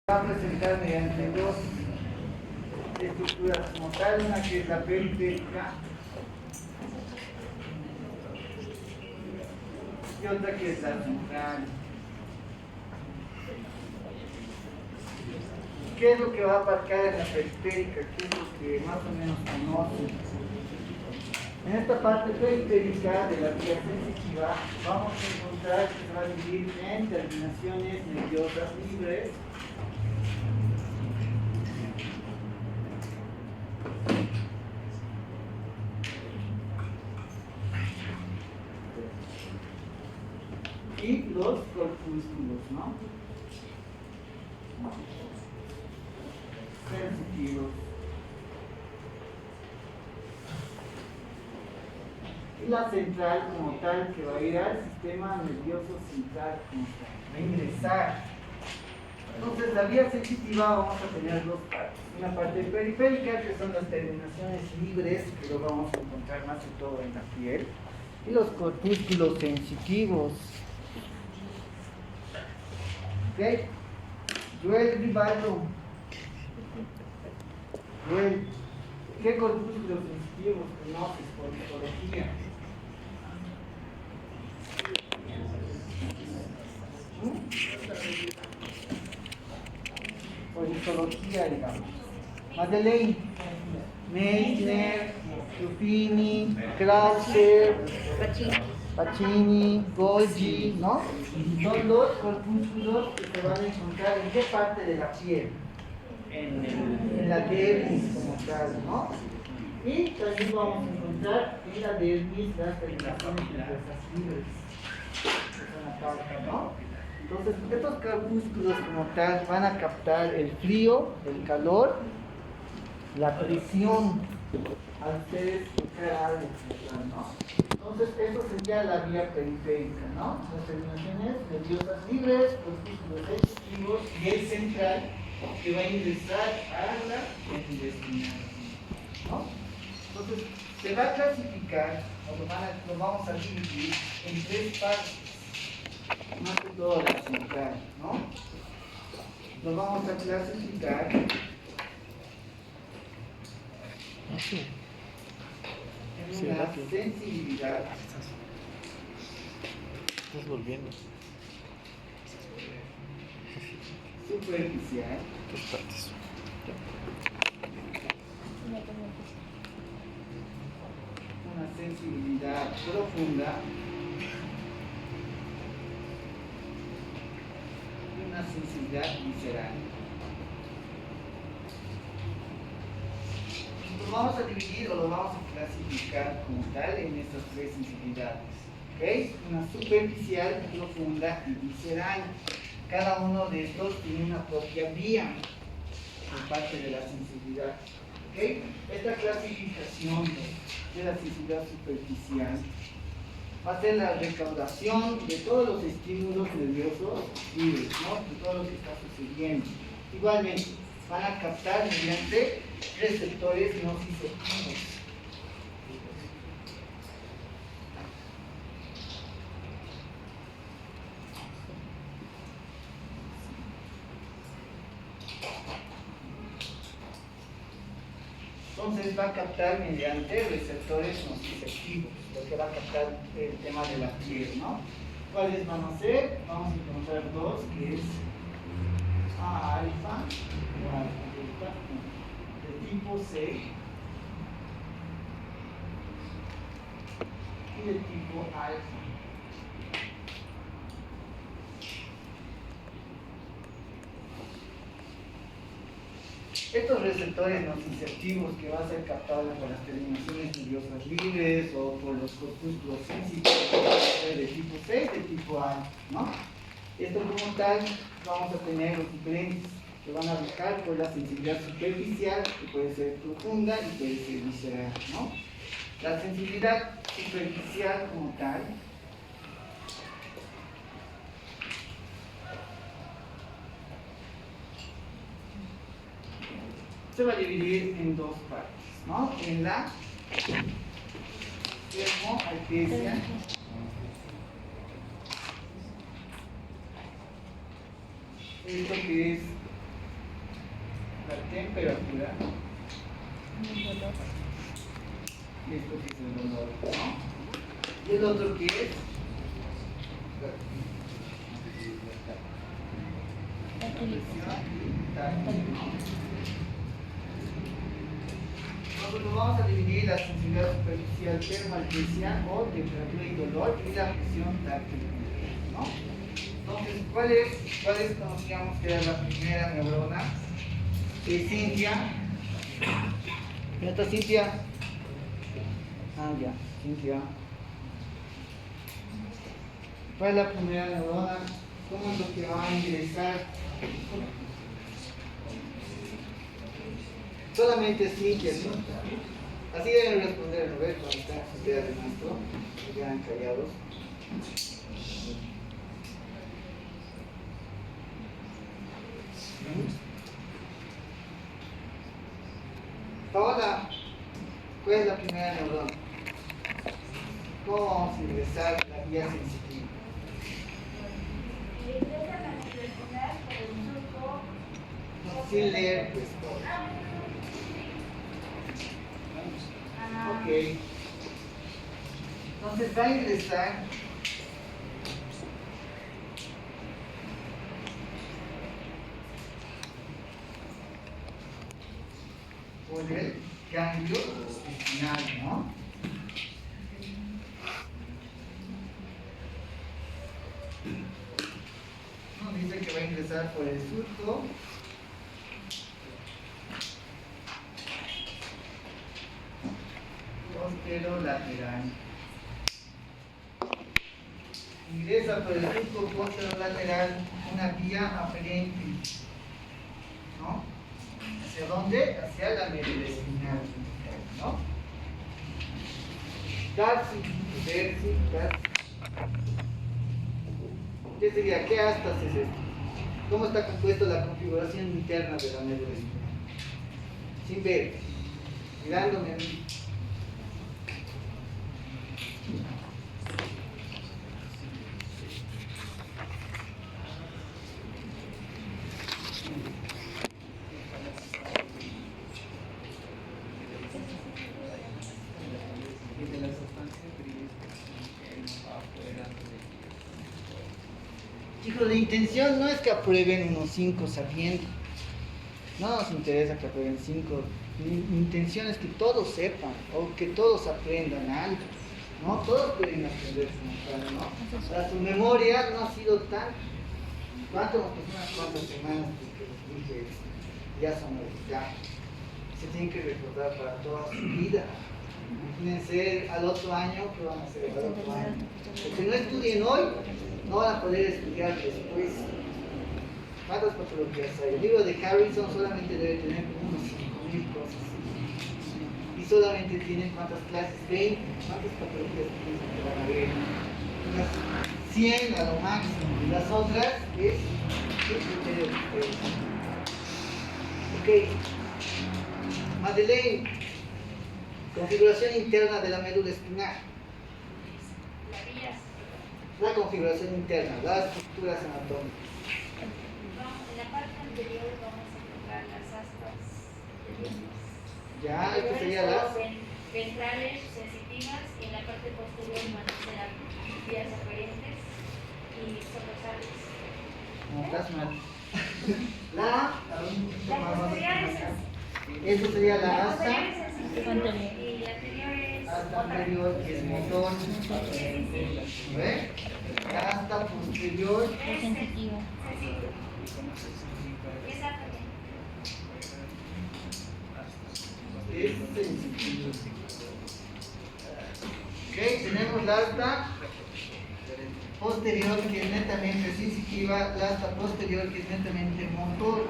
Va a presentar mediante dos estructuras como tal, una que es la periférica y otra que es la central. ¿Qué es lo que va a abarcar en la periférica? ¿Qué es lo que más o menos conocen? En esta parte periférica de la vía sensitiva vamos a encontrar que se va a dividir en terminaciones nerviosas libres y los corpúsculos, ¿no? Sensitivos. Y la central como tal, que va a ir al sistema nervioso central como tal, va a ingresar. Entonces la vía sensitiva vamos a tener dos partes. Una parte periférica, que son las terminaciones libres, que lo vamos a encontrar más que todo en la piel, y los corpúsculos sensitivos. ¿Ok? Joel Rivaldo. Joel, ¿qué corpúsculos sensitivos conoces por histología? Por histología, digamos. Madeleine, Meissner, Ruffini, Krauser, Pacini, Golgi, ¿no? Son los corpúsculos que se van a encontrar en qué parte de la piel. En la dermis como tal, ¿no? Y también vamos a encontrar en la dermis las terminaciones nerviosas libres, que son la causa, ¿no? Entonces, estos corpúsculos como tal van a captar el frío, el calor, la presión al ustedes tocar algo, ¿no? Entonces, eso sería la vía periférica, ¿no? Las terminaciones nerviosas libres, corpúsculos sensitivos y el central que va a ingresar a la intestinal, ¿no? Entonces, se va a clasificar, o lo vamos a dividir en tres partes, más que todo la central, ¿no? Lo vamos a clasificar en una sensibilidad. Estás volviendo. Superficial. Dos partes. Una sensibilidad profunda y una sensibilidad visceral. Lo vamos a dividir o lo vamos a clasificar como tal en estas tres sensibilidades. ¿Okay? Una superficial, profunda y visceral. Cada uno de estos tiene una propia vía por parte de la sensibilidad. ¿Okay? Esta clasificación de la sensibilidad superficial va a ser la recaudación de todos los estímulos nerviosos libres, ¿no? De todo lo que está sucediendo. Igualmente, van a captar mediante receptores nociceptivos. Entonces va a captar mediante receptores nociceptivos, lo que va a captar el tema de la piel, ¿no? ¿Cuáles van a ser? Vamos a encontrar dos, que es A alfa, o alfa delta, de tipo C, y de tipo alfa. Estos receptores nociceptivos que van a ser captados por las terminaciones nerviosas libres o por los corpúsculos sensitivos de tipo C y de tipo A, ¿no? Esto como tal vamos a tener los diferentes que van a buscar por la sensibilidad superficial, que puede ser profunda y puede ser visceral, ¿no? La sensibilidad superficial como tal se va a dividir en dos partes, ¿no? En la dermoaltesia esto que es la temperatura. Y esto que es el dolor, ¿no? Y el otro que es nosotros vamos a dividir la sensibilidad superficial termalgesia o temperatura y dolor y la presión táctil, ¿no? Entonces, ¿cuáles conocíamos que era la primera neurona? Cintia. ¿Dónde está Cintia? Ah, ya, Cintia. ¿Cuál es la primera neurona? ¿Cómo es lo que va a ingresar? Solamente Cintia, ¿no? Así deben responder, ¿no? ¿Ves? Cuando están sus ideas de maestro, se quedan callados. Ahora, ¿cuál es la primera neurona? ¿Cómo vamos a ingresar la vía sensitiva? Sin leer, pues todo. Ok. Entonces va a ingresar por el ganglio espinal, ¿no? Nos dice que va a ingresar por el surco posterolateral. Ingresa por el surco posterolateral una vía aferente, ¿no? ¿Hacia dónde? Hacia la médula espinal, ¿no? Tarsi, versi, tarsi. ¿Qué sería? ¿Qué astas es esto? ¿Cómo está compuesta la configuración interna de la médula espinal? Sin ver, mirándome a mí. Chicos, la intención no es que aprueben unos 5 sabiendo. No nos interesa que aprueben 5. Mi intención es que todos sepan o que todos aprendan algo. ¿No? Todos pueden aprender ¿no? O sea, su memoria no ha sido tan. ¿Cuánto? Pues unas cuantas semanas que les dije ya son olvidados. Se tienen que recordar para toda su vida. Imagínense al otro año, ¿qué van a hacer al otro año? Porque no estudien hoy, no van a poder estudiar después. ¿Cuántas patologías hay? El libro de Harrison solamente debe tener unos 5.000 cosas. Y solamente tienen ¿cuántas clases? 20. ¿Cuántas patologías piensan que van a ver? Unas 100 a lo máximo. Y las otras es el criterio de ustedes. Ok. Madeleine. Configuración interna de la médula espinal. La configuración interna, las estructuras anatómicas. En la parte anterior vamos a encontrar las astas Ya, esto sería las ventrales sensitivas y en la parte posterior van a ser vías aferentes y sobresales. No, estás mal. Las posteriores. Eso sería la asta. Y la anterior es Asta anterior que es motor. ¿Ve? La asta posterior sensitiva. Exactamente. es sensitiva. Ok, tenemos la asta posterior que es netamente sensitiva, la asta posterior que es netamente motor.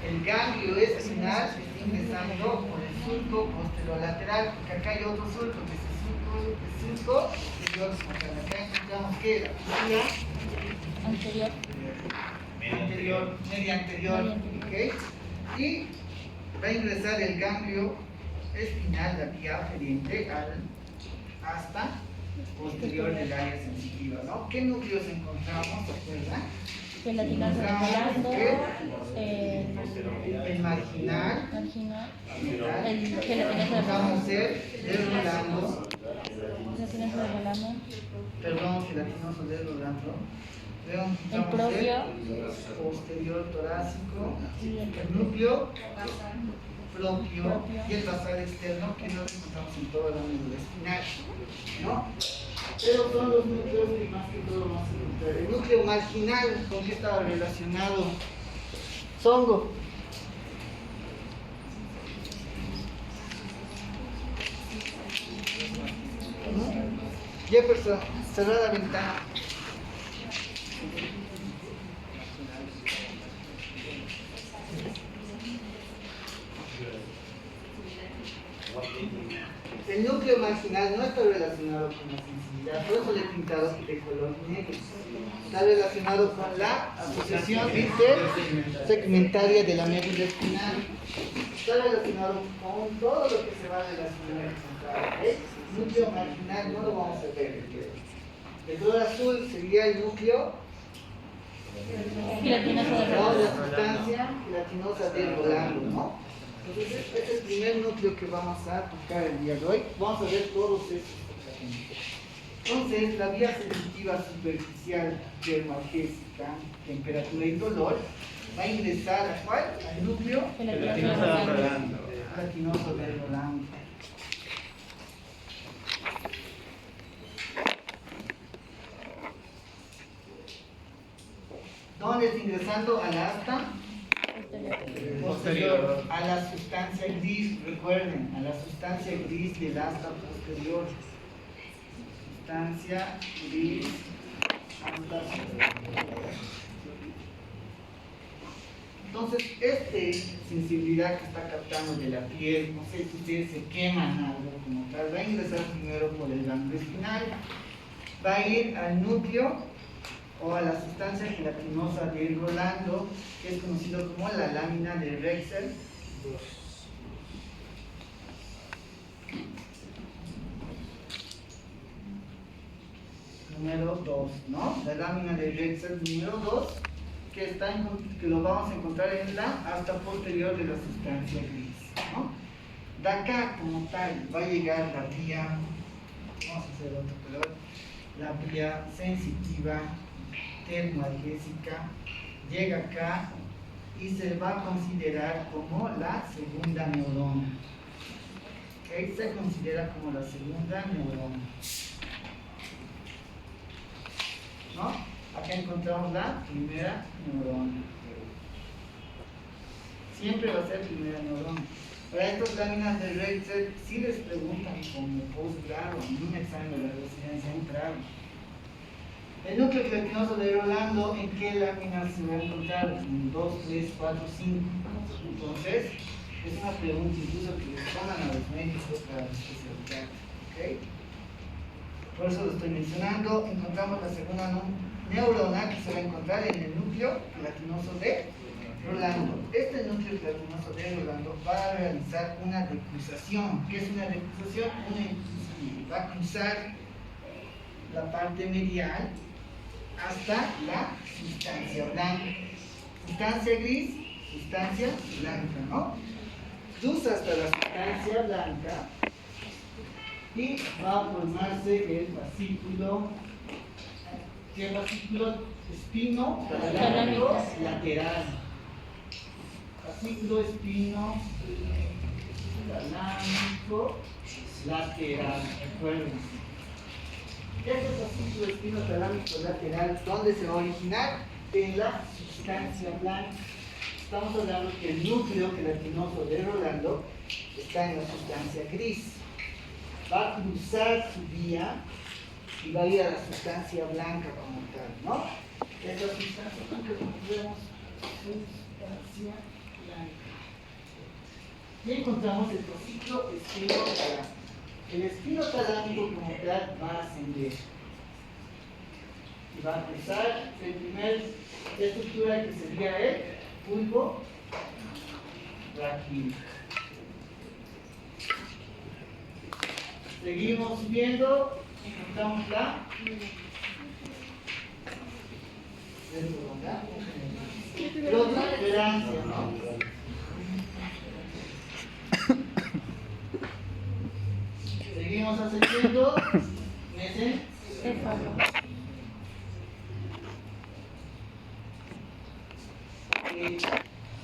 El ganglio espinal está ingresando por el surco posterolateral, porque acá hay otro surco, que es el surco posterior frontal. Acá encontramos que la vía Anterior. media anterior, ¿ok? Y va a ingresar el ganglio espinal, la vía aferente hasta posterior del área sensitiva, ¿no? ¿Qué núcleos encontramos? ¿Se acuerdan? Gelatinas blando, El más marginal. marginal, Marginal. el gelatinoso de Vamos a ser de Rolando. gelatinoso de Rolando, Perdón, gelatinoso de Rolando. Luego el vamos a ser propio posterior torácico, y el núcleo propio y el basal externo, que no lo encontramos en toda la médula espinal, ¿no? Pero son los núcleos que más que todo vamos a encontrar. El núcleo marginal, ¿con qué estaba relacionado? Songo. Jefferson, cerrar la ventana. El núcleo marginal no está relacionado con la sensibilidad, por eso le he pintado de color negro. Está relacionado con la asociación intersegmentaria de la médula espinal. Está relacionado con todo lo que se va a relacionar con el núcleo marginal, no lo vamos a ver. El color azul sería el núcleo gelatinoso de no, Rolando. la sustancia gelatinosa de Rolando, ¿no? Entonces, este es el primer núcleo que vamos a tocar el día de hoy. Vamos a ver todos estos tratamientos. Entonces, la vía sensitiva superficial termoalgésica, temperatura y dolor, va a ingresar ¿a cuál? Al núcleo Gelatinoso de Rolando. gelatinoso de Rolando. ¿Dónde está ingresando? A la asta posterior, a la sustancia gris, recuerden, a la sustancia gris del asta posterior. Sustancia gris, asta posterior. Entonces, sensibilidad que está captando de la piel, no sé si ustedes se queman algo como tal, va a ingresar primero por el ganglio espinal, va a ir al núcleo o a la sustancia gelatinosa de Rolando, que es conocido como la lámina de Rexel. Número 2, ¿no? La lámina de Rexel número 2, que lo vamos a encontrar en la asta posterior de la sustancia gris, ¿no? De acá, como tal, va a llegar la vía, vamos a hacer otro color, la vía sensitiva termoalgésica, llega acá y se va a considerar como la segunda neurona. ¿Okay? Se considera como la segunda neurona. ¿No? Acá encontramos la primera neurona. Siempre va a ser primera neurona. Para estas láminas de Rexel, si les preguntan como posgrado, en un examen de la residencia entrada, el núcleo gelatinoso de Rolando, ¿en qué láminas se va a encontrar? En 2, 3, 4, 5. Entonces, es una pregunta incluso que les pongan a los médicos para la especialidad. ¿Okay? Por eso lo estoy mencionando. Encontramos la segunda neurona que se va a encontrar en el núcleo gelatinoso de Rolando. Este núcleo gelatinoso de Rolando va a realizar una decruzación. ¿Qué es una decruzación? Va a cruzar la parte medial hasta la sustancia blanca. Sustancia gris, sustancia blanca, ¿no? Cruza hasta la sustancia blanca y va a formarse el fascículo. ¿Qué fascículo? Espino talámico lateral. Fascículo espino talámico lateral. Recuerden. Este fascículo espino talámico lateral, ¿dónde se va a originar? En la sustancia blanca. Estamos hablando que el núcleo gelatinoso de Rolando está en la sustancia gris. Va a cruzar su vía y va a ir a la sustancia blanca como tal, ¿no? Esta sustancia blanca, como vemos, sustancia blanca. Y encontramos el fascículo espino talámico. El espino talámico como tal va a ascender y va a cruzar el primer estructura que sería el bulbo raquídeo. Seguimos viendo, encontramos la protuberancia, ¿no?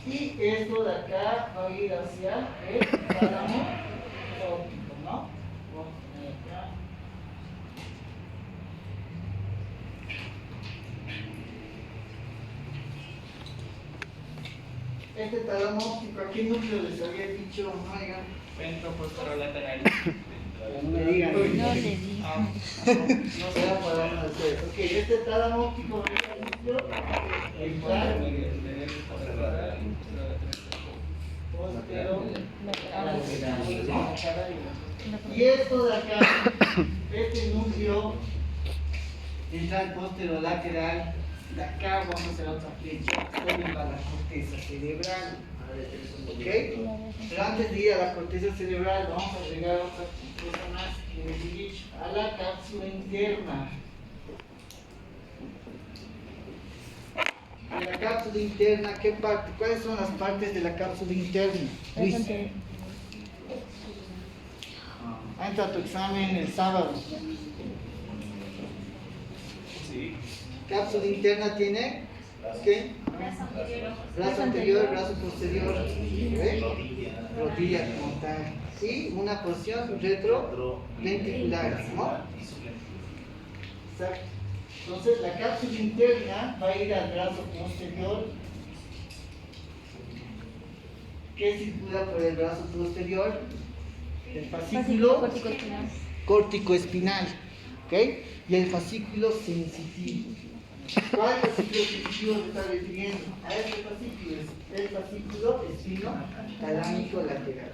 Y esto de acá va a ir hacia el tálamo óptico, ¿no? Vamos a poner acá. Este tálamo óptico, ¿a qué núcleo les había dicho? No digan. Ventro posterolateral. No me digan. No le di. No se va a poder hacer. Ok, este tálamo óptico va a ir al núcleo ventral posterolateral, ¿no? Y esto de acá, este núcleo ventral posterolateral, de acá vamos a hacer otra flecha, donde va la corteza cerebral. ¿Ok? Pero antes de ir a la corteza cerebral, vamos a agregar otra cosa más que les he dicho, a la cápsula interna. De la cápsula interna, ¿qué parte? ¿Cuáles son las partes de la cápsula interna? Luis. Entra a tu examen el sábado. Sí. Cápsula interna tiene, ¿qué? Brazo anterior, brazo posterior, ¿ve? Rodilla como tal. Y una porción retroventricular, ¿no? Exacto. Entonces la cápsula interna va a ir al brazo posterior, que circula por el brazo posterior, el fascículo corticoespinal, ¿ok? Y el fascículo sensitivo. ¿Cuál fascículo sensitivo se está refiriendo? A este fascículo, el fascículo espino-talámico lateral.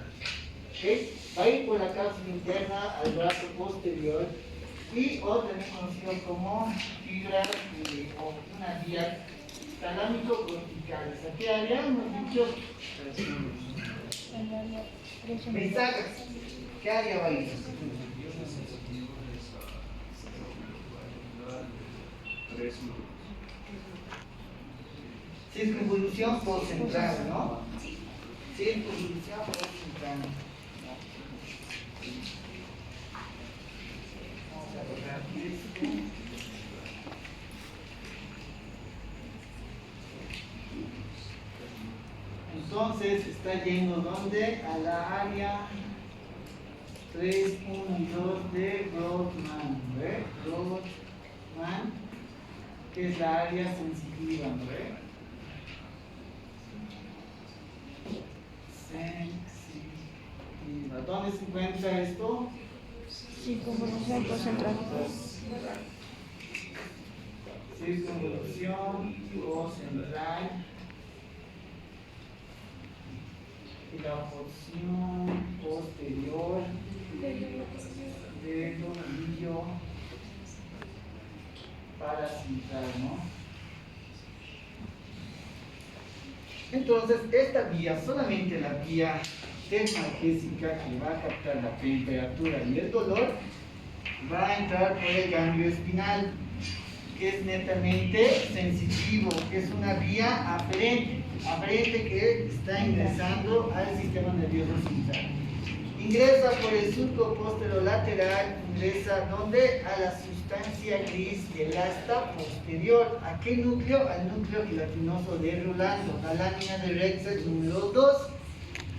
¿Okay? Va a ir por la cápsula interna al brazo posterior y o también conocido como fibra o una vía talámico-corticales. ¿A qué área hemos dicho? Bisagas. ¿Qué área va a ir? Circunvolución postcentral, ¿no? Circunvolución postcentral. Vamos a borrar esto. Entonces está yendo ¿dónde? A la área 3, 1 y 2 de Brodmann, ¿ve? Brodmann, que es la área sensitiva, ¿ve? Sensitiva. ¿Dónde se encuentra esto? Circunvolución postcentral. Circunvolución postcentral. Y la porción posterior del tobillo paracentral, ¿no? Entonces, esta vía, solamente la vía analgésica que va a captar la temperatura y el dolor, va a entrar por el ganglio espinal, que es netamente sensitivo, que es una vía aferente que está ingresando al sistema nervioso central. Ingresa por el surco posterolateral, ingresa ¿dónde? A la sustancia gris del asta posterior. ¿A qué núcleo? Al núcleo gelatinoso de Rolando, la lámina de Rexel número 2.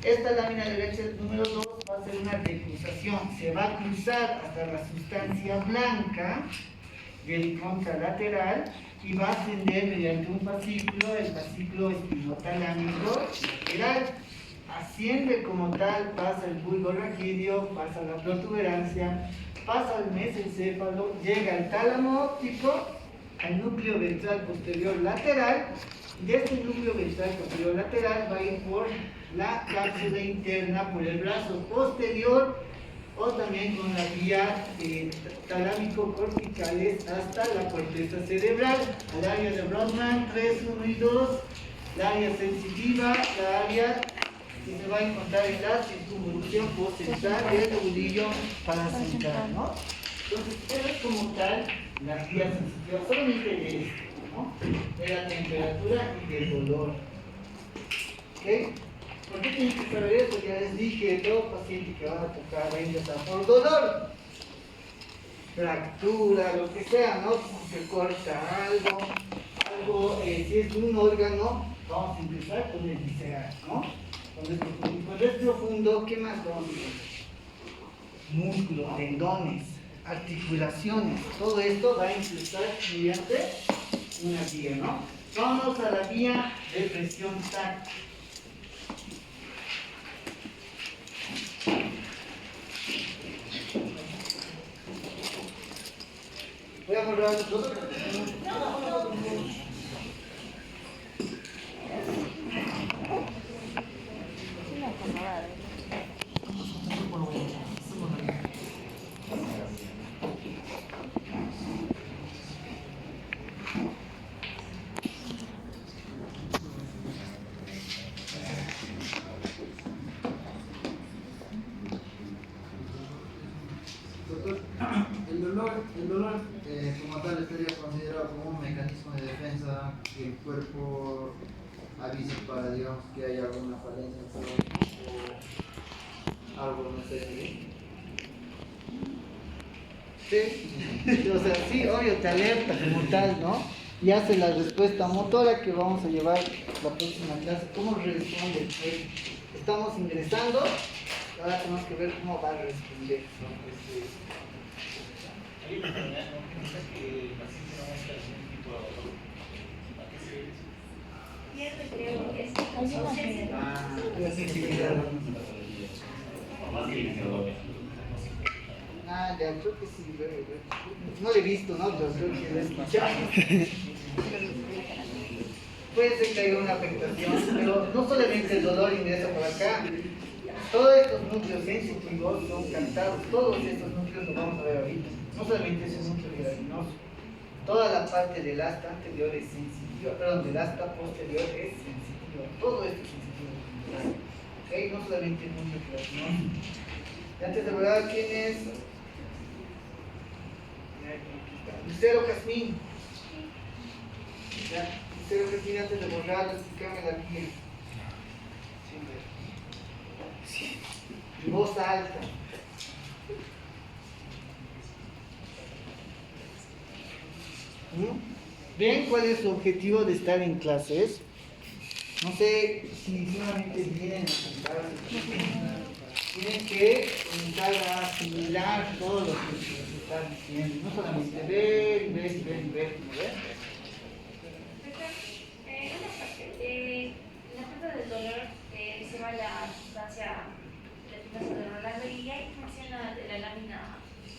Esta lámina de Rexel número 2 va a ser una recruzación, se va a cruzar hasta la sustancia blanca del contralateral y va a ascender mediante un fascículo, el fascículo espinotalámico lateral. Asciende como tal, pasa el bulbo raquídeo, pasa la protuberancia, pasa el mesencéfalo, llega al tálamo óptico, al núcleo ventral posterior lateral. De este núcleo ventral posterior lateral va a ir por la cápsula interna, por el brazo posterior, o también con la vía talámico-corticales hasta la corteza cerebral, al área de Brodmann 3, 1 y 2, la área sensitiva, la área que se va a encontrar en la circunvolución postcentral del nudillo paracentral, ¿no? Entonces, eso es como tal las vías sensitivas, solamente de esto, ¿no? De la temperatura y del dolor. ¿Ok? ¿Por qué tienen que saber eso? Ya les dije, todo paciente que van a tocar va a ingresar por dolor, fractura, lo que sea, ¿no? Si se corta algo, si es de un órgano, Vamos a empezar con el visceral, ¿no? Cuando es profundo, ¿qué más vamos a encontrar? Músculos, tendones, articulaciones, todo esto va a empezar mediante una vía, ¿no? Vamos a la vía de presión táctil. Voy a borrar todo. Doctor, el dolor como tal estaría considerado como un mecanismo de defensa que el cuerpo avisa para, digamos, que hay alguna falencia o algo, no sé. Sí, o sea, sí, obvio, te alerta como tal, ¿no? Y hace la respuesta motora que vamos a llevar la próxima clase. ¿Cómo responde el cuerpo? Estamos ingresando, ahora tenemos que ver cómo va a responder. Hay una enfermedad, ¿no? Que no sé que el paciente no muestra algún tipo de dolor. ¿A qué se debe? Pierde, creo, es insuficiencia. La sensibilidad. Más que iniciador. Ah, ya, creo que sí, no lo he visto, ¿no? Pero creo que lo he escuchado. Puede ser que haya una afectación, pero no solamente el dolor ingresa por acá. Todos estos núcleos sensitivos son captados, todos estos núcleos los vamos a ver ahorita. No solamente ese núcleo gelatinoso. Toda la parte del asta anterior es sensitiva, perdón, del asta posterior es sensitiva. Todo esto es sensitivo. ¿Ok? No solamente el núcleo gelatinoso. Y antes de ver quién es. Lucero Jazmín. Ya, Lucero Jazmín, antes de borrar, explícame la piel. En voz alta. ¿Ven cuál es su objetivo de estar en clases? No sé si solamente vienen a sentarse. Tienen que comenzar a asimilar todo lo que se les está diciendo. No solamente ver, ¿no ves? En la parte del dolor se va la sustancia letinosa de Rolando y ahí menciona de la lámina.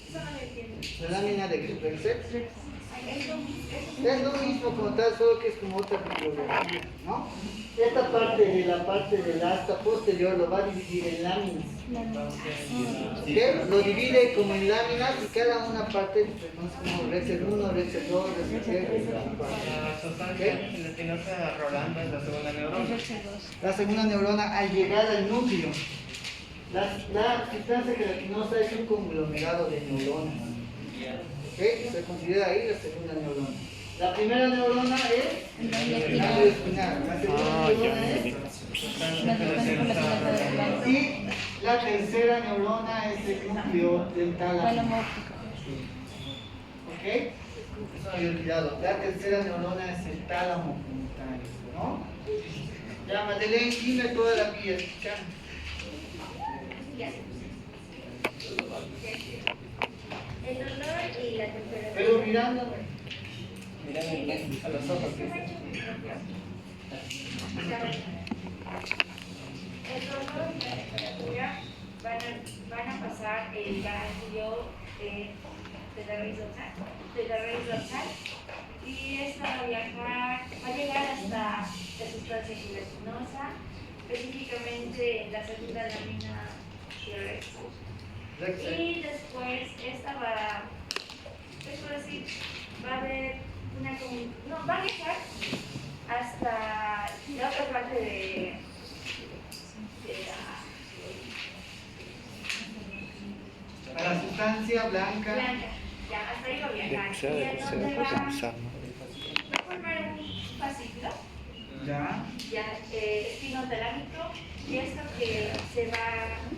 Eso no lo entiendo. La lámina de Krepelsex Es lo mismo. es lo mismo como tal, solo que es como otra bibliografía, ¿no? Esta parte de la parte del asta posterior lo va a dividir en láminas. ¿Ok? Lo divide como en láminas y cada una parte se conoce como Rexer 1, Rexer 2, Rexer 3, Rexer 4. La sustancia gelatinosa Rolando es la segunda neurona. La segunda neurona al llegar al núcleo. La sustancia gelatinosa es un conglomerado de neuronas. ¿Ok? Se considera ahí la segunda neurona. La primera neurona es la ganglio espinal. La segunda neurona es. Y la tercera neurona es el núcleo del tálamo. ¿Ok? Eso me había olvidado. La tercera neurona es el tálamo como tal, ¿no? Ya, Madeleine, dime toda la vía, escuchando. El dolor y la temperatura. Pero mirándome. A los ojos. El dolor y la temperatura van a pasar el ganglio de la raíz dorsal y esto va a llegar hasta la sustancia gelatinosa, específicamente la segunda lámina de Rex. Y después esta va a haber va a viajar hasta la otra parte de A la sustancia blanca. ya, hasta ahí va a De viajar. que sea de Y en tercera donde cosa va empezar, ¿no? a formar un fascículo, Ya. espinotalámico, y esto que se va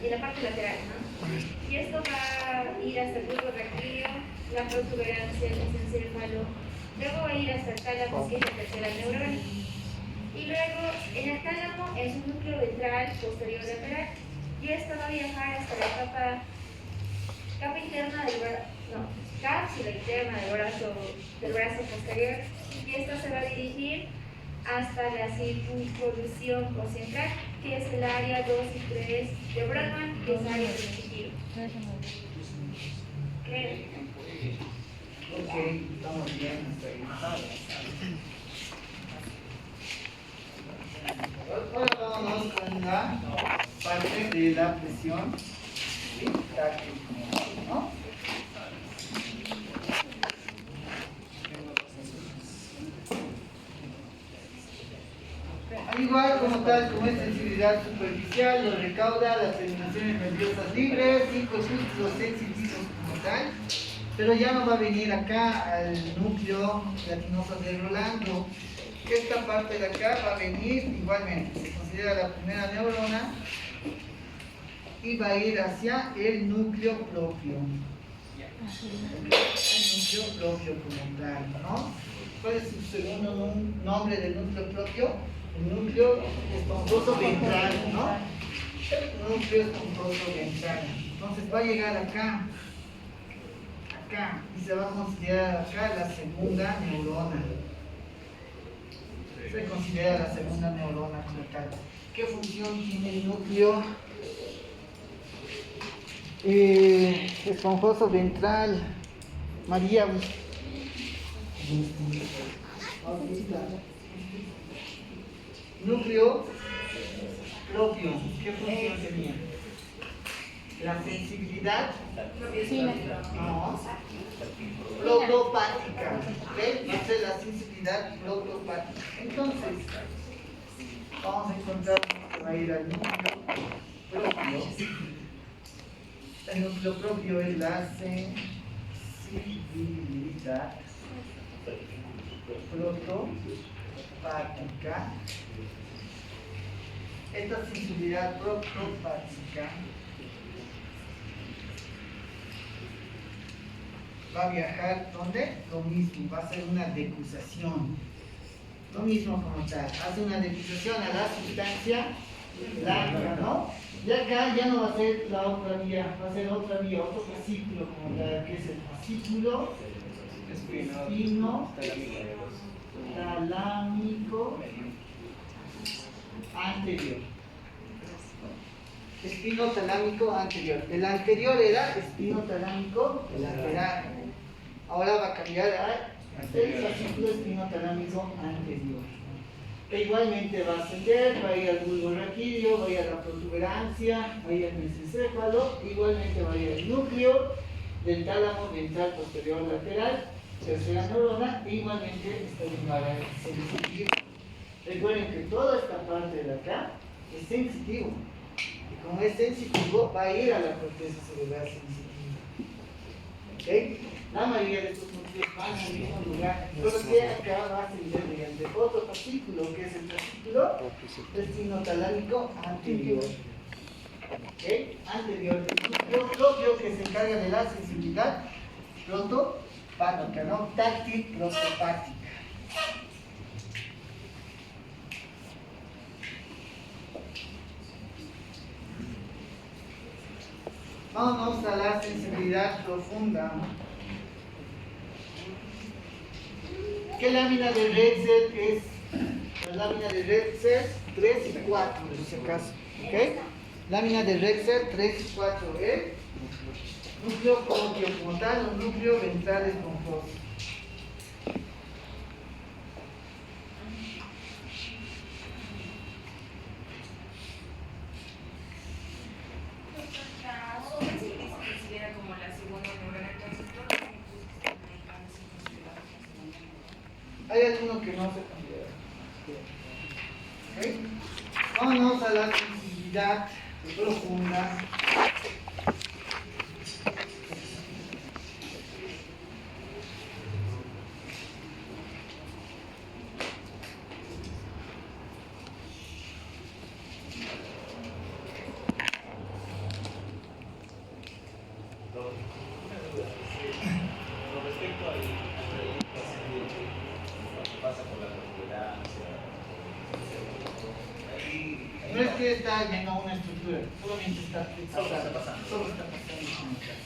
en la parte lateral, ¿no? Y esto va a ir hasta el bulbo raquídeo, la protuberancia, el mesencéfalo, luego va a ir hasta el tálamo, que es la tercera neurona. Y luego en el tálamo es un núcleo ventral posterior lateral y esto va a viajar hasta la capa interna del brazo, no, cápsula interna del brazo posterior y esto se va a dirigir hasta la circunvolución concentral, que es el área 2 y 3 de Brodmann, que es área del giro. Ok, estamos bien hasta ahí. Ahora vámonos con la parte de la presión táctil, ¿no? Al igual como tal, como es sensibilidad superficial, lo recauda las terminaciones nerviosas libres y corpúsculos sensitivos como tal, pero ya no va a venir acá al núcleo gelatinoso de Rolando. Esta parte de acá va a venir igualmente, se considera la primera neurona y va a ir hacia el núcleo propio. El núcleo propio como tal, ¿no? ¿Cuál es su segundo nombre del núcleo propio? El núcleo esponjoso ventral, ¿no? El núcleo esponjoso ventral. Entonces va a llegar acá, y se va a considerar acá la segunda neurona. Se considera la segunda neurona como tal. ¿Qué función tiene el núcleo esponjoso ventral? María. Núcleo propio, ¿qué función tenía? La sensibilidad, no, protopática, ¿ok? Va a ser la sensibilidad protopática. Entonces, vamos a encontrar que va a ir al núcleo propio. El núcleo propio es la sensibilidad protopática. Esta sensibilidad protopática va a viajar, ¿dónde? Lo mismo, va a ser una decusación. Lo mismo como tal, hace una decusación a la sustancia blanca, ¿no? Y acá ya no va a ser la otra vía, va a ser otra vía, otro fascículo como tal, que es el fascículo espino talámico anterior. Espino talámico anterior. El anterior era espino talámico lateral. Ahora va a cambiar a el fascículo espino talámico anterior. Que igualmente va a ascender, va a ir al bulbo raquídeo, va a ir a la protuberancia, va a ir al mesencéfalo, igualmente va a ir al núcleo del tálamo ventral posterior lateral, tercera neurona, e igualmente está ligada al sensitivo. Recuerden que toda esta parte de acá es sensitivo. Y como es sensitivo, va a ir a la corteza cerebral sensitiva. ¿Ok? La mayoría de estos núcleos van al mismo lugar, solo que acá va a ascender mediante otro fascículo, que es el fascículo espinotalámico anterior. ¿Ok? Anterior. El núcleo propio que se encarga de la sensibilidad protopática, ¿no? Táctil protopática. Vámonos a la sensibilidad profunda. ¿Qué lámina de Retzel es? La lámina de Retzel 3 y 4, por si acaso. ¿Ok? Lámina de Retzel 3 y 4. Núcleo propio como tal, un núcleo ventral esponjoso. Hay alguno que no se considera. ¿Okay? Vámonos a la sensibilidad profunda. Con respecto al paciente, pasa por la protuberancia, No es que está yendo a una estructura, solamente está pasando. Solo está pasando como tal.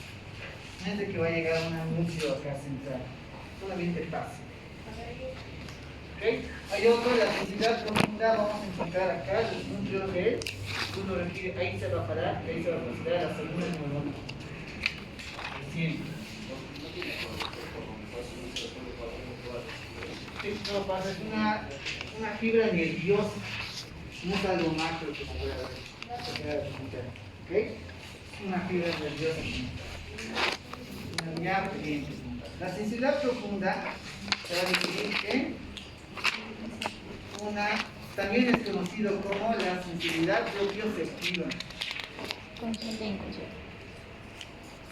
No es de que va a llegar un anuncio acá central, solamente pasa. ¿Okay? Hay otro, la densidad profunda, vamos a encontrar acá el núcleo de uno requiere, ahí se va a parar, y ahí se va a considerar la segunda neurona. Sí. Sí, no pasa, es una fibra nerviosa, no es algo macro que se pueda ver. ¿Ok? Es una fibra nerviosa. Una vía pendiente. La sensibilidad profunda se va a dividir en también es conocido como la sensibilidad propioceptiva. Consciente e inconsciente.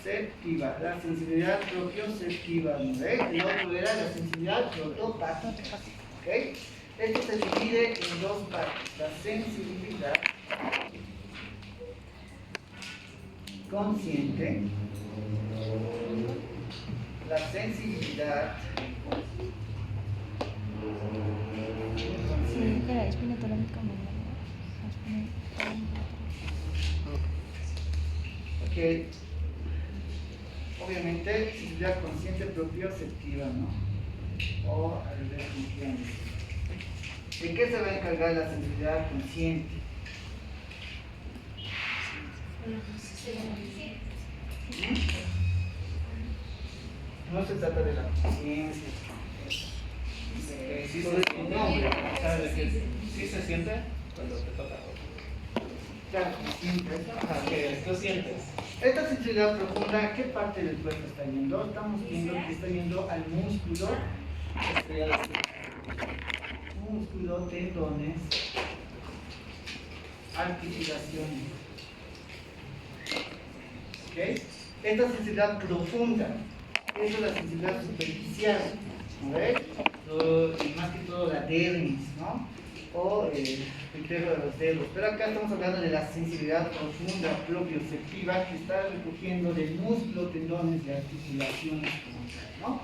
Septiva, la sensibilidad propioceptiva, ¿no ve? El otro era la sensibilidad protopática. ¿Ok? Esto se divide en dos partes. La sensibilidad consciente, la sensibilidad Sí, que la espina torácica que obviamente sensibilidad consciente propioceptiva, ¿no? O al revés, ¿de qué se va a encargar la sensibilidad consciente? No se trata de la conciencia. Sí se Sobre siente, tu nombre. ¿sabes de qué? Sí se siente cuando te toca. Claro, consciente. Ajá, que tú sientes. Esta sensibilidad profunda, ¿qué parte del cuerpo está yendo? Estamos viendo que está yendo al músculo estriado. Músculo, tendones, articulaciones. ¿Ok? Esta sensibilidad profunda, esa es la sensibilidad superficial, ¿no ves? Más que todo la dermis, ¿no? O el dedo de los dedos. Pero acá estamos hablando de la sensibilidad profunda propioceptiva que está recogiendo del músculo, tendones y articulaciones como tal, ¿no?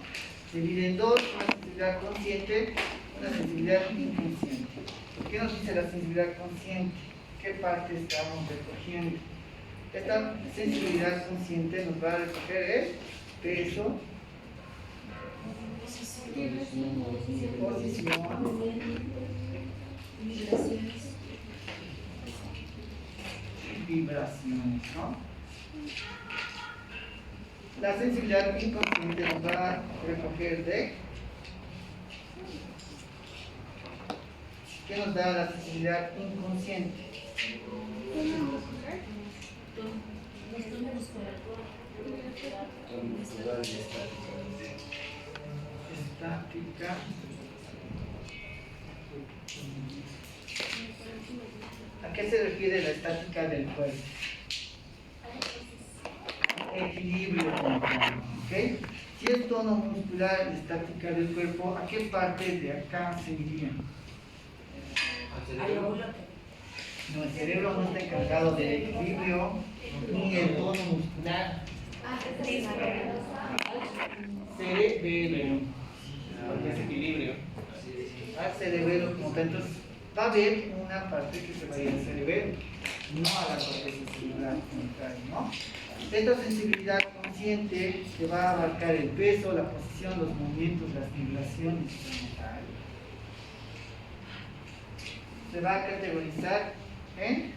Se divide en dos, una sensibilidad consciente, una sensibilidad inconsciente. ¿Qué nos dice la sensibilidad consciente? ¿Qué parte estamos recogiendo? Esta sensibilidad consciente nos va a recoger el peso, posición, vibraciones, ¿no? La sensibilidad inconsciente nos va a recoger de ¿qué nos da la sensibilidad inconsciente? Estática. ¿A qué se refiere la estática del cuerpo? Equilibrio temporal, ¿ok? Si es tono muscular y estática del cuerpo, ¿a qué parte de acá se iría? No, el cerebro no está encargado del equilibrio ni el tono muscular. Cerebelo. Porque es equilibrio. Al cerebelo como tal, entonces va a haber una parte que se va a ir al cerebelo, no a la corteza cerebral como tal, ¿no? Esta sensibilidad consciente que va a abarcar el peso, la posición, los movimientos, las vibraciones como tal. Se va a categorizar en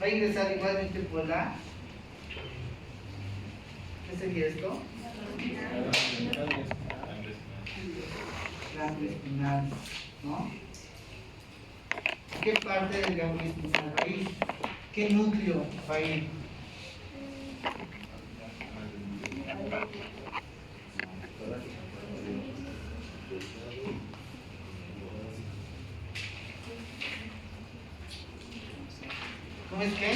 va a ingresar igualmente por la ¿qué sería esto? Ganglio espinal, ¿no? ¿Qué parte del ganglio espinal va a ir? ¿Qué núcleo va a ir? ¿Cómo es que?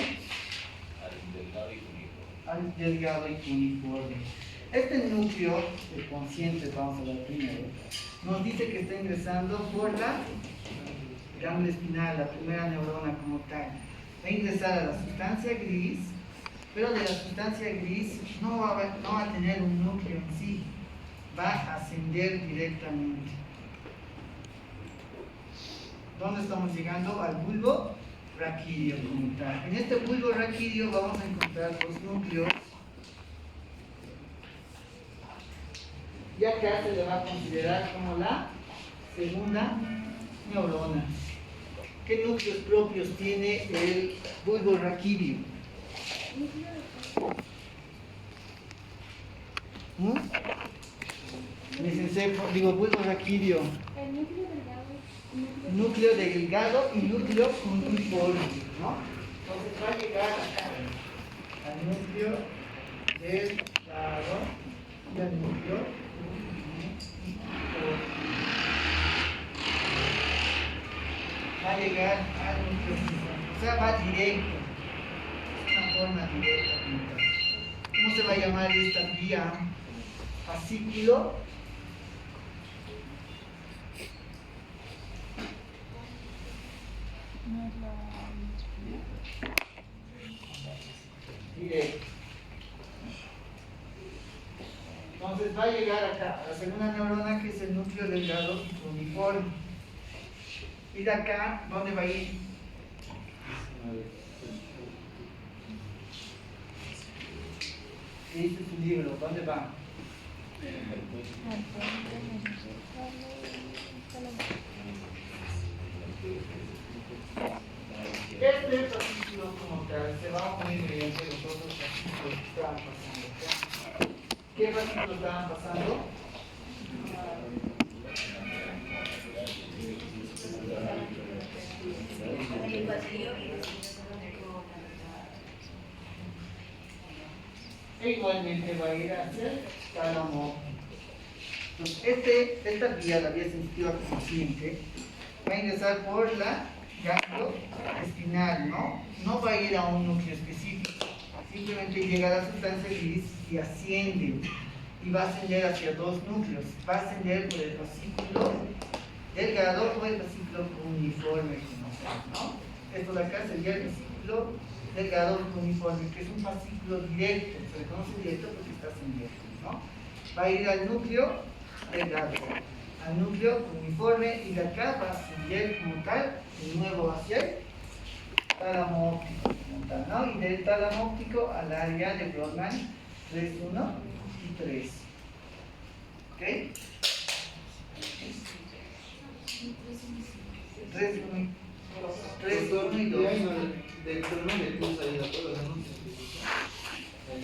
Al delgado y cuneiforme. Este núcleo de conscientes, vamos a ver primero, nos dice que está ingresando por la ganglio espinal, la primera neurona como tal. Va a ingresar a la sustancia gris, pero de la sustancia gris no va a tener un núcleo en sí, va a ascender directamente. ¿Dónde estamos llegando? Al bulbo raquídeo como tal. En este bulbo raquídeo vamos a encontrar los núcleos. Y acá se le va a considerar como la segunda neurona. ¿Qué núcleos propios tiene el bulbo raquídeo? Bulbo raquídeo. El núcleo delgado. Núcleo delgado y núcleo puntiforme, ¿no? Entonces va a llegar acá al núcleo delgado y al núcleo puntiforme. Va a llegar al núcleo puntiforme, o sea, va directo. Es una forma directa. ¿Cómo se va a llamar esta vía? Fascículo No es la directo. Entonces va a llegar acá, a la segunda neurona, que es el núcleo delgado y uniforme. Y de acá, ¿dónde va a ir? ¿Qué dice su libro? ¿Dónde va? Este fascículo como tal se va a unir mediante los otros fascículos que estaban pasando acá. ¿Qué fascículos estaban pasando? E igualmente va a ir hacia el tálamo. Entonces, esta vía, la vía sensitiva consciente, va a ingresar por la ganglio espinal, ¿no? No va a ir a un núcleo específico, simplemente llega a la sustancia gris y asciende, y va a ascender hacia dos núcleos. Va a ascender por el fascículo delgado o el fascículo uniforme, ¿no? Esto de acá sería el fascículo delgado uniforme, que es un fascículo directo, se le conoce directo porque está ascendiendo, ¿no? Va a ir al núcleo delgado, al núcleo uniforme, y de acá va a ascender como tal de nuevo hacia el tálamo óptico como tal, ¿no? Y del tálamo óptico al área de Brodmann 3.1 y 3. ¿Ok? 3.1 y 2. Del turno de cruz ahí, ¿de acuerdo?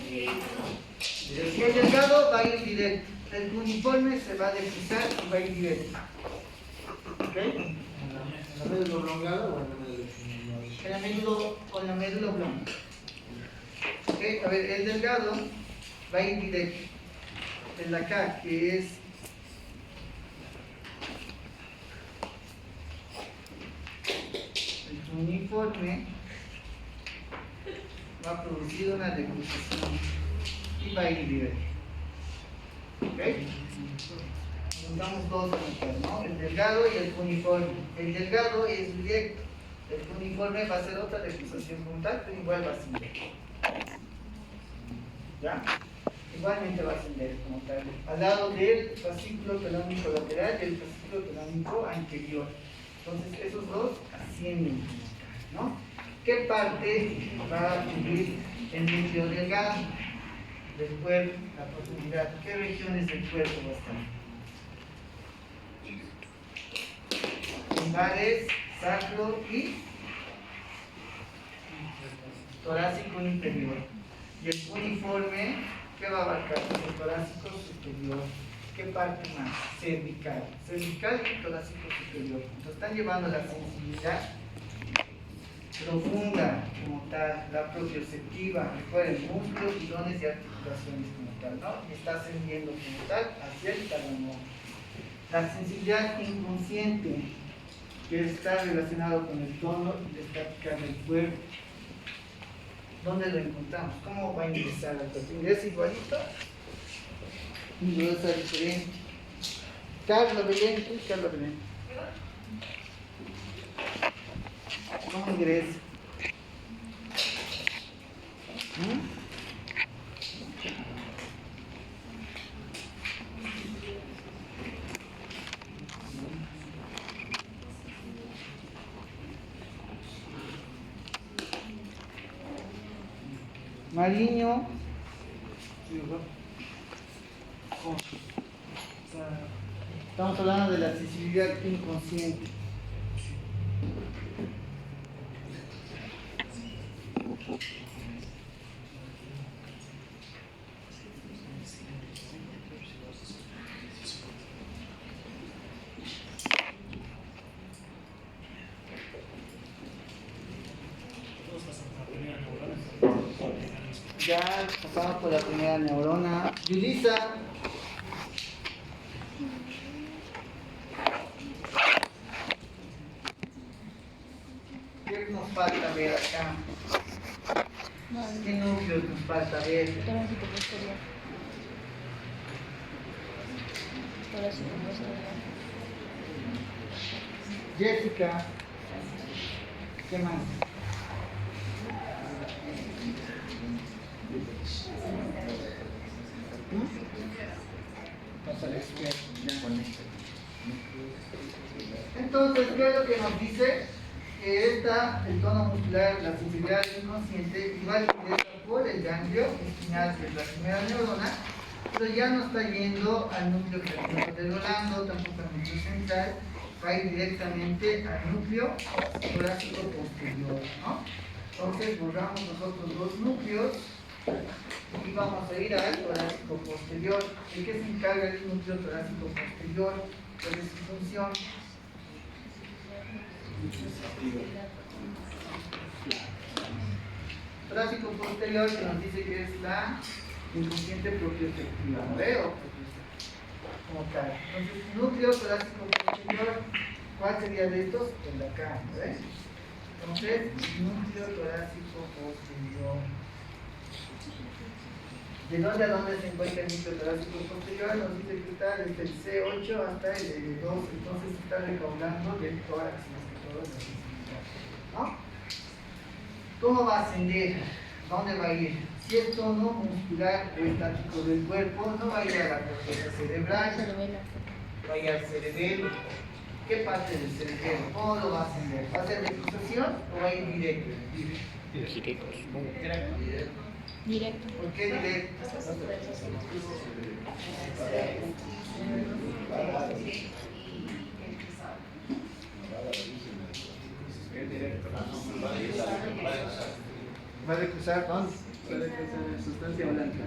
Y el delgado va a ir directo. El uniforme se va a deslizar y va a ir directo. ¿Ok? ¿En la médula oblongada o en la médula espinal? En la médula o en la médula oblonga. ¿Ok? A ver, el delgado va a ir directo. El de acá, que es el uniforme, va a producir una decruzación y va a ir directo. ¿Ok? Juntamos dos núcleos, ¿no? El delgado y el uniforme. El delgado es directo, el uniforme va a ser otra decruzación como tal, pero igual va a ascender. ¿Ya? Igualmente va a ascender como tal, al lado del fascículo telónico lateral y el fascículo telónico anterior. Entonces esos dos ascienden, ¿no? ¿Qué parte va a cubrir el núcleo delgado del cuerpo, la profundidad? ¿Qué regiones del cuerpo va a estar? Lumbares, sacro y torácico inferior. Y el uniforme, ¿qué va a abarcar? El torácico superior. ¿Qué parte más? Cervical. Cervical y torácico superior. Entonces están llevando la sensibilidad profunda como tal, la propioceptiva, recuerden, músculos, tirones y articulaciones como tal, ¿no? Y está ascendiendo como tal hacia el tálamo. La sensibilidad inconsciente, que está relacionado con el tono y la estática del cuerpo. ¿Dónde lo encontramos? ¿Cómo va a ingresar al cuerpo? ¿Ingresa igualito? Ingresa diferente. Carlos Belén. ¿Cómo ingresa? Mariño. Estamos hablando de la sensibilidad inconsciente. Ya pasamos por la primera neurona. Yulisa. ¿Qué nos falta ver acá? ¿Qué núcleos nos falta ver? Torácico posterior. Torácico posterior. Jessica. ¿Qué más? Entonces, ¿qué es lo que nos dice? Que el tono muscular, la sensibilidad inconsciente, igual que por el ganglio espinal, que es la primera neurona, pero ya no está yendo al núcleo que está desdoblando, tampoco al núcleo central, va a ir directamente al núcleo torácico posterior, ¿no? Entonces borramos nosotros dos núcleos y vamos a ir al torácico posterior. ¿De qué se encarga el núcleo torácico posterior? ¿Cuál es su función? Torácico posterior, que nos dice que es la inconsciente propioceptiva, ¿no veo? Como tal. Entonces, núcleo torácico posterior, ¿cuál sería de estos? El de acá, ¿no ves? Entonces, núcleo torácico posterior. ¿De dónde a dónde se encuentra el núcleo torácico posterior? Nos dice que está desde el C8 hasta el L2, entonces se está recaudando del tórax, más que todo, la sensibilidad, ¿no? ¿Cómo va a ascender? ¿Dónde va a ir? Si es tono muscular o estático del cuerpo, no va a ir a la corteza cerebral, Cerebelo. va a ir al cerebelo. ¿Qué parte del cerebelo? ¿Cómo lo va a ascender? ¿Va a ser de cruzación o va a ir directo? Directo. ¿Por qué directo? ¿Va a recusar dónde? Va a recusar en sustancia blanca.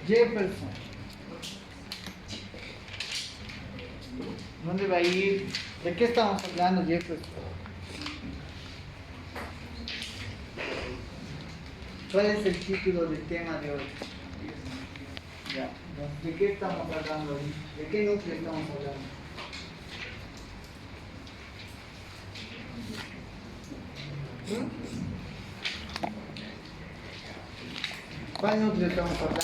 Jefferson. ¿Dónde va a ir? ¿De qué estamos hablando, Jefferson? ¿Cuál es el título del tema de hoy? Ya. ¿De qué estamos hablando hoy? ¿De qué núcleo estamos hablando? ¿Cuál núcleo estamos hablando?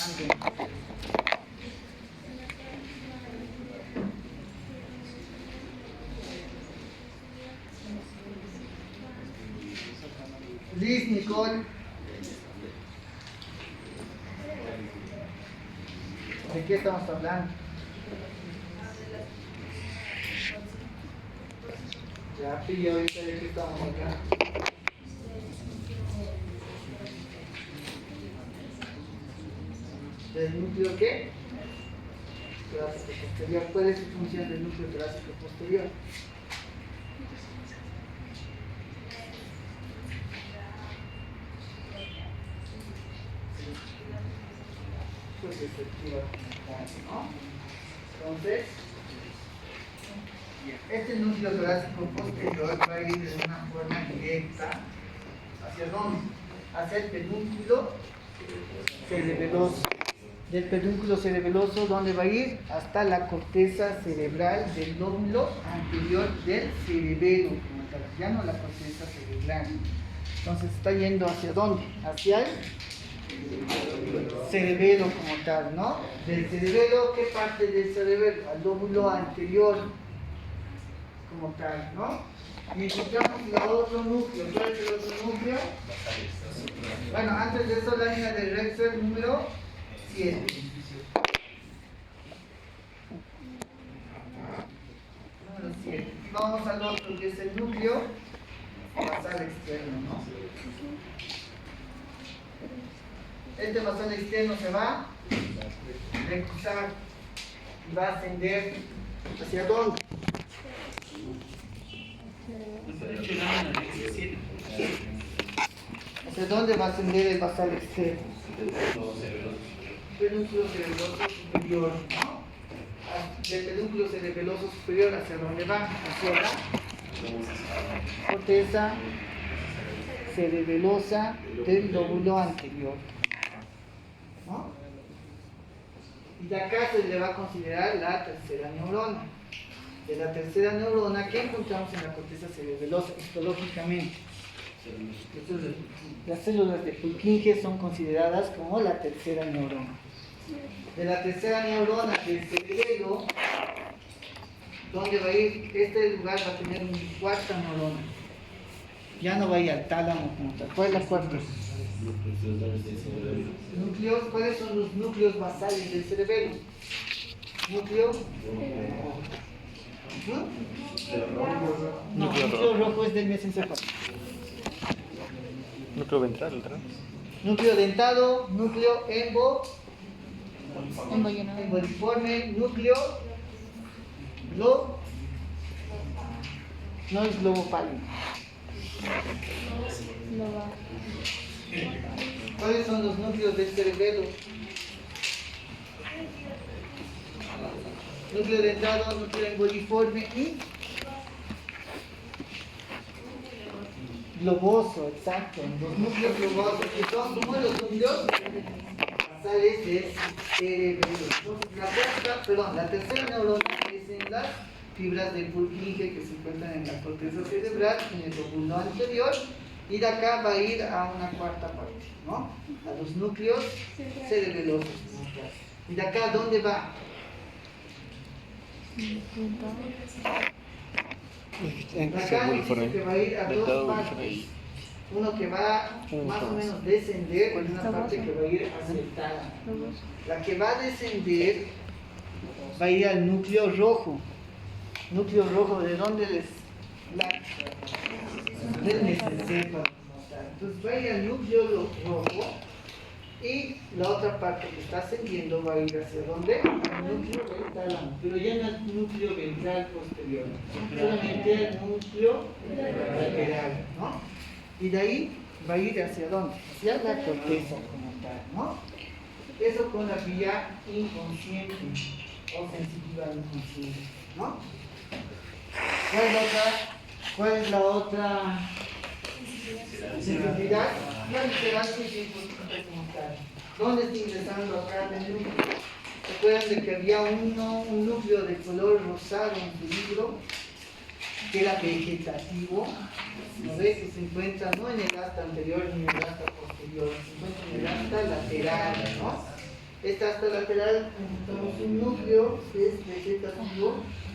Liz, Nicole. ¿De qué estamos hablando? Ya pillé ahorita de qué estamos hablando. ¿Del núcleo qué? Torácico posterior. ¿Cuál es su función del núcleo torácico posterior? Pues efectiva, ¿no? Entonces, este núcleo torácico posterior va a ir de una forma directa. ¿Hacia dónde? Hacia el pedúnculo cerebeloso. Del pedúnculo cerebeloso, ¿dónde va a ir? Hasta la corteza cerebral del lóbulo anterior del cerebelo, como tal, ya no la corteza cerebral. Entonces está yendo ¿hacia dónde? Hacia el cerebelo como tal, ¿no? Del cerebelo, ¿qué parte del cerebelo? Al lóbulo anterior, como tal, ¿no? Y encontramos el otro núcleo. ¿Cuál es el otro núcleo? Bueno, antes de eso, lámina de Rexer número 7. Número 7. Vamos al otro, que es el núcleo basal externo, ¿no? Este basal externo se va a recusar y va a ascender hacia dónde. ¿Hacia dónde va a ascender el basal externo? Pedúnculo cerebeloso superior, ¿no? Del pedúnculo cerebeloso superior, ¿hacia dónde va? Hacia la corteza cerebelosa del lóbulo anterior, ¿no? Y de acá se le va a considerar la tercera neurona. De la tercera neurona que encontramos en la corteza cerebelosa histológicamente. Las células de Purkinje son consideradas como la tercera neurona. De la tercera neurona del cerebelo, ¿dónde va a ir? Este lugar va a tener una cuarta neurona. Ya no va a ir al tálamo como tal. ¿Cuál es la cuarta? Núcleos, ¿cuáles son los núcleos basales del cerebelo? Núcleo. No, núcleo rojo es del mesencéfalo. Núcleo ventral, ¿verdad? Núcleo dentado, núcleo Embollonado. emboliforme, núcleo globo. No es globo pálido. No va. ¿Cuáles son los núcleos del cerebelo? Núcleo dentado, núcleo emboliforme y globoso, exacto. Los núcleos globosos, que son como los núcleos basales del cerebelo. Entonces, la tercera neurona es en las fibras de Purkinje que se encuentran en la corteza cerebral, en el lóbulo anterior, y de acá va a ir a una cuarta parte, ¿no? A los núcleos cerebelosos. ¿Y de acá dónde va? Acá dice que va a ir a dos partes. Uno que va más o menos descender y una parte que va a ir hacia el tálamo. La que va a descender va a ir al núcleo rojo. Núcleo rojo, ¿de dónde les? Del mesencéfalo. Entonces va a ir al núcleo rojo y la otra parte que está ascendiendo va a ir hacia dónde? Al núcleo del tálamo, pero ya no al núcleo ventral posterior, solamente al núcleo lateral, ¿no? Y de ahí va a ir hacia dónde? Hacia la corteza como tal, ¿no? Eso con la vía inconsciente o sensitiva inconsciente, ¿no? ¿Cuál es la otra sensibilidad? La visceral es importante como tal. ¿Dónde está ingresando acá el núcleo? ¿Recuerdan de que había un núcleo de color rosado en tu libro? Que era vegetativo, ¿no ves? Que se encuentra no en el asta anterior ni en el asta posterior, se encuentra en el asta lateral, ¿no? Esta asta lateral encontramos un núcleo que es vegetativo,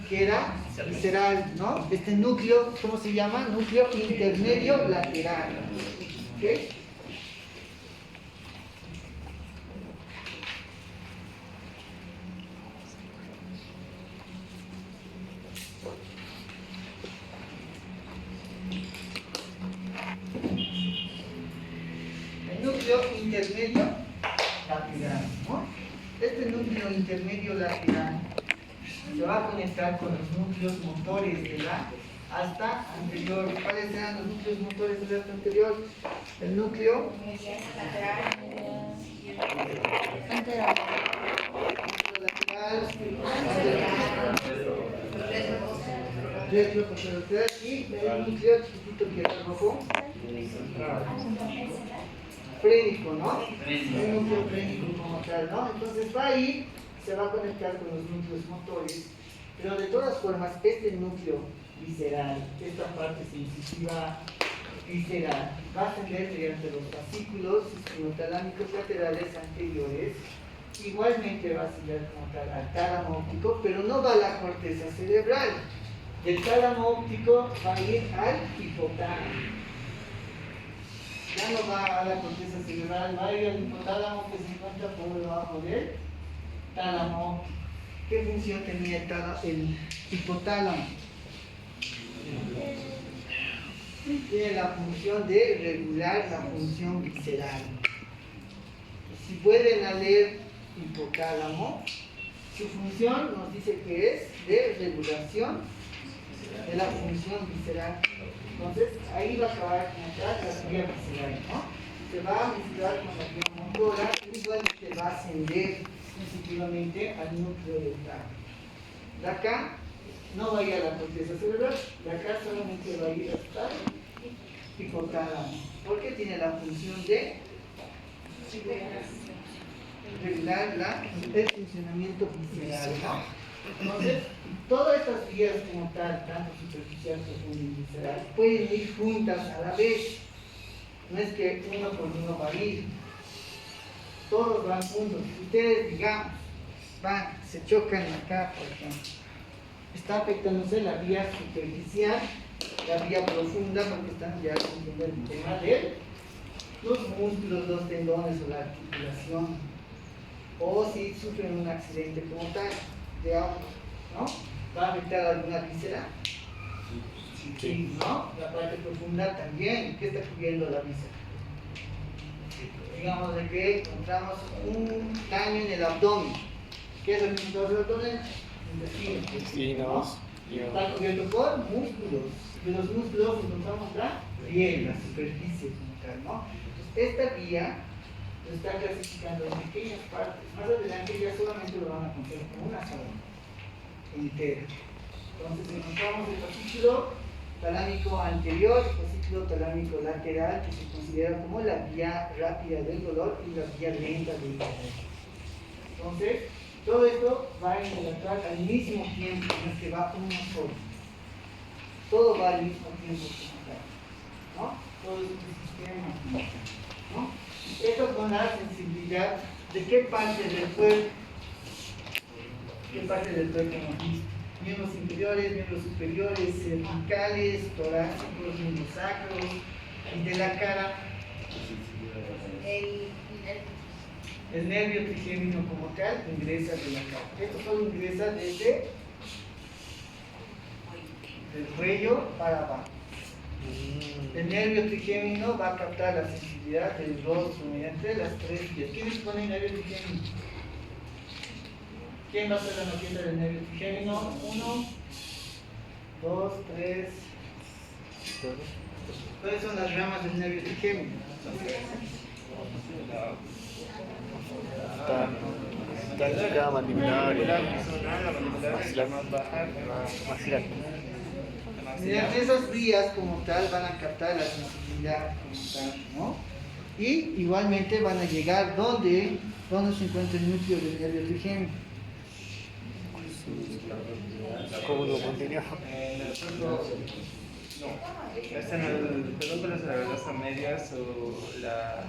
que era visceral, ¿no? Este núcleo, ¿cómo se llama? Núcleo intermedio lateral, ¿ok? Núcleo intermedio lateral, ¿no? Este núcleo intermedio lateral se va a conectar con los núcleos motores de la asta anterior. ¿Cuáles eran los núcleos motores de la asta anterior? El núcleo Anterior. lateral, retroposterior y el núcleo chiquitito que era rojo. Frénico, ¿no? Un núcleo frénico como tal, ¿no? Entonces va a ir, se va a conectar con los núcleos motores, pero de todas formas, este núcleo visceral, esta parte sensitiva visceral, va a ascender mediante los fascículos espinotalámicos laterales anteriores, igualmente va a ascender como tal al tálamo óptico, pero no va a la corteza cerebral, Del tálamo óptico va a ir al hipotálamo. Ya no va a la corteza cerebral, va a ir al hipotálamo que se encuentra por debajo del tálamo óptico. ¿Qué función tenía el hipotálamo? Tiene la función de regular la función visceral. Si pueden leer hipotálamo, su función nos dice que es de regulación de la función visceral. Entonces, ahí va a acabar como tal la vía visceral, ¿no? Se va a mezclar con la vía motora y igualmente va a ascender sensitivamente al núcleo del tálamo. De acá no va a ir a la corteza cerebral, de acá solamente va a ir hasta el hipotálamo, porque tiene la función de regular el funcionamiento visceral, ¿no? Entonces, todas estas vías como tal, tanto superficial, profunda y visceral, pueden ir juntas a la vez. No es que uno por uno va a ir. Todos van juntos. Si ustedes, digamos, se chocan acá, por ejemplo, está afectándose la vía superficial, la vía profunda, porque están ya confundiendo el tema de los músculos, los tendones o la articulación. O si sufren un accidente como tal de auto, ¿no? ¿Va a afectar alguna víscera? Sí, ¿no? La parte profunda también. ¿Qué está cubriendo la víscera? Digamos de que encontramos un daño en el abdomen. ¿Qué es el músculo del abdomen? Intestinos. Está cubierto por músculos. De los músculos encontramos la piel, la superficie como tal, ¿no? Entonces, esta vía lo está clasificando en pequeñas partes. Más adelante ya solamente lo van a considerar como una zona entera. Entonces encontramos el fascículo talámico anterior, el fascículo talámico lateral, que se considera como la vía rápida del dolor y la vía lenta del dolor. Entonces, todo esto va a interactuar al mismo tiempo, en el que va uno solo. Todo va al mismo tiempo, ¿no? Todo es un sistema, ¿no? Esto con la sensibilidad de qué parte del cuerpo hemos visto. Miembros inferiores, miembros superiores, cervicales, torácicos, miembros sacros, y de la cara. El nervio trigémino como tal ingresa de la cara. Esto solo ingresa desde el cuello para abajo. El nervio trigémino va a captar la sensibilidad del rostro mediante las tres vías. ¿Quién dispone el nervio trigémino? ¿Quién va a hacer la maqueta del nervio trigémino? 1, 2, 3. ¿Cuáles son las ramas del nervio trigémino? Táctica, mandibular, maxilar. Mediante esas vías como tal van a captar la sensibilidad como tal, ¿no? Y igualmente van a llegar donde se encuentra el núcleo del nervio trigémino. ¿Cómo lo continuó? ¿Es en el pedúnculo cerebrosa medias o la...?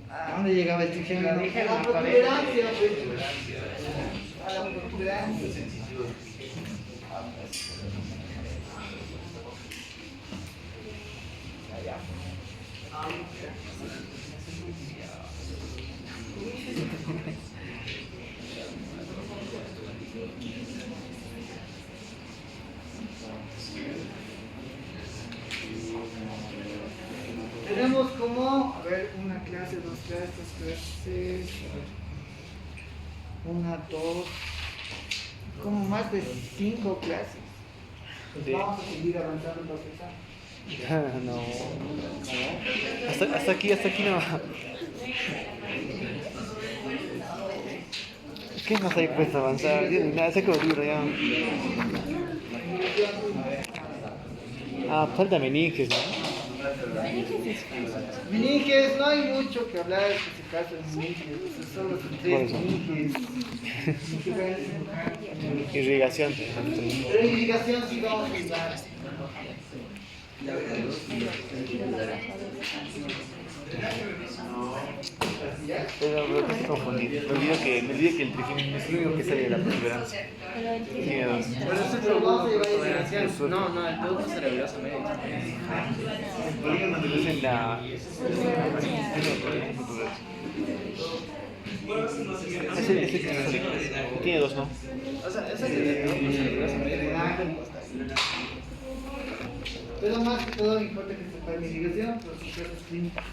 ¿A dónde llegaba el trigémino? A la protuberancia, pues. A la protuberancia. Tenemos como, a ver, una clase, dos clases, tres clases, una, dos, como más de 5 clases. Sí. Vamos a seguir avanzando para empezar. No. Hasta aquí no. ¿Qué más hay pues avanzar? Yo ni nada, saco el libro ya. Falta meninges, ¿no? Meninges, no hay mucho que hablar en este caso de meninges, solo son 3 meninges. Irrigación. Pero irrigación sí vamos a ayudar. Pero me estoy confundido. Me olvidé que el trifinio es el único que sale de la perseverancia. Pero el Tiene dos. Pero eso es lo no, el todo cerebroso medio. El polígono te lo hacen la. Ese que sale. Tiene dos, ¿no? O sea, eso es el cerebroso medio. Pero más que todo importa que sepa la investigación, pero si clínicas.